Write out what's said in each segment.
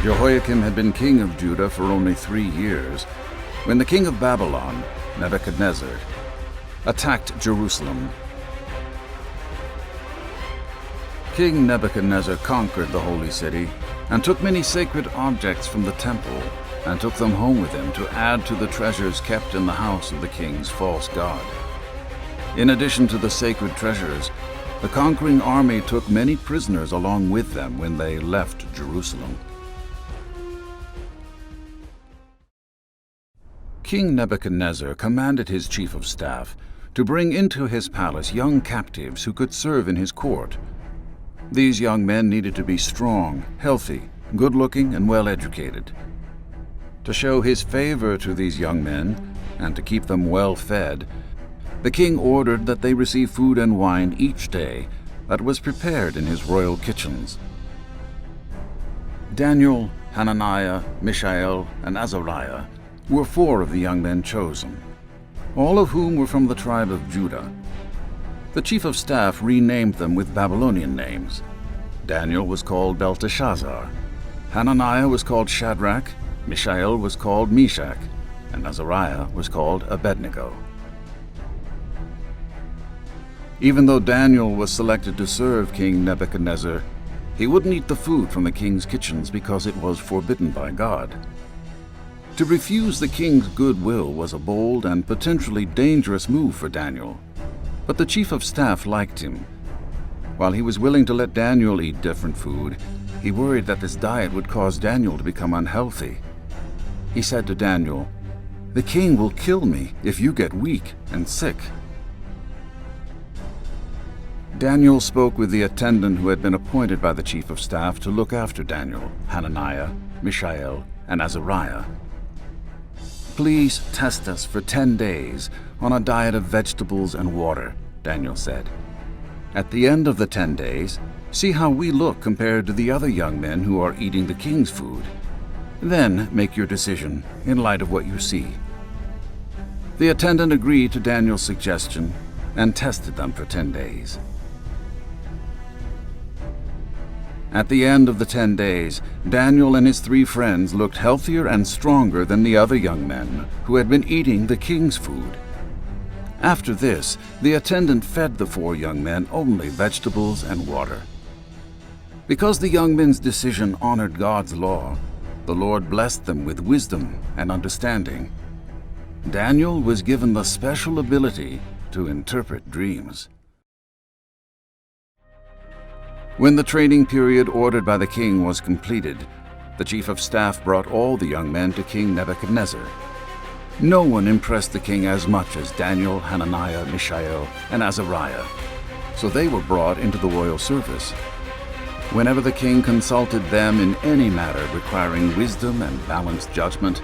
Jehoiakim had been king of Judah for only 3 years when the king of Babylon, Nebuchadnezzar, attacked Jerusalem. King Nebuchadnezzar conquered the holy city and took many sacred objects from the temple and took them home with him to add to the treasures kept in the house of the king's false god. In addition to the sacred treasures, the conquering army took many prisoners along with them when they left Jerusalem. King Nebuchadnezzar commanded his chief of staff to bring into his palace young captives who could serve in his court. These young men needed to be strong, healthy, good-looking, and well-educated. To show his favor to these young men and to keep them well-fed, the king ordered that they receive food and wine each day that was prepared in his royal kitchens. Daniel, Hananiah, Mishael, and Azariah were 4 of the young men chosen, all of whom were from the tribe of Judah. The chief of staff renamed them with Babylonian names. Daniel was called Belteshazzar, Hananiah was called Shadrach, Mishael was called Meshach, and Azariah was called Abednego. Even though Daniel was selected to serve King Nebuchadnezzar, he wouldn't eat the food from the king's kitchens because it was forbidden by God. To refuse the king's goodwill was a bold and potentially dangerous move for Daniel, but the chief of staff liked him. While he was willing to let Daniel eat different food, he worried that this diet would cause Daniel to become unhealthy. He said to Daniel, "The king will kill me if you get weak and sick." Daniel spoke with the attendant who had been appointed by the chief of staff to look after Daniel, Hananiah, Mishael, and Azariah. "Please test us for 10 days on a diet of vegetables and water," Daniel said. "At the end of the 10 days, see how we look compared to the other young men who are eating the king's food. Then make your decision in light of what you see." The attendant agreed to Daniel's suggestion and tested them for 10 days. At the end of the 10 days, Daniel and his 3 friends looked healthier and stronger than the other young men who had been eating the king's food. After this, the attendant fed the 4 young men only vegetables and water. Because the young men's decision honored God's law, the Lord blessed them with wisdom and understanding. Daniel was given the special ability to interpret dreams. When the training period ordered by the king was completed, the chief of staff brought all the young men to King Nebuchadnezzar. No one impressed the king as much as Daniel, Hananiah, Mishael, and Azariah, so they were brought into the royal service. Whenever the king consulted them in any matter requiring wisdom and balanced judgment,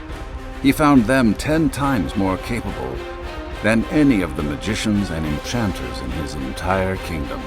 he found them 10 times more capable than any of the magicians and enchanters in his entire kingdom.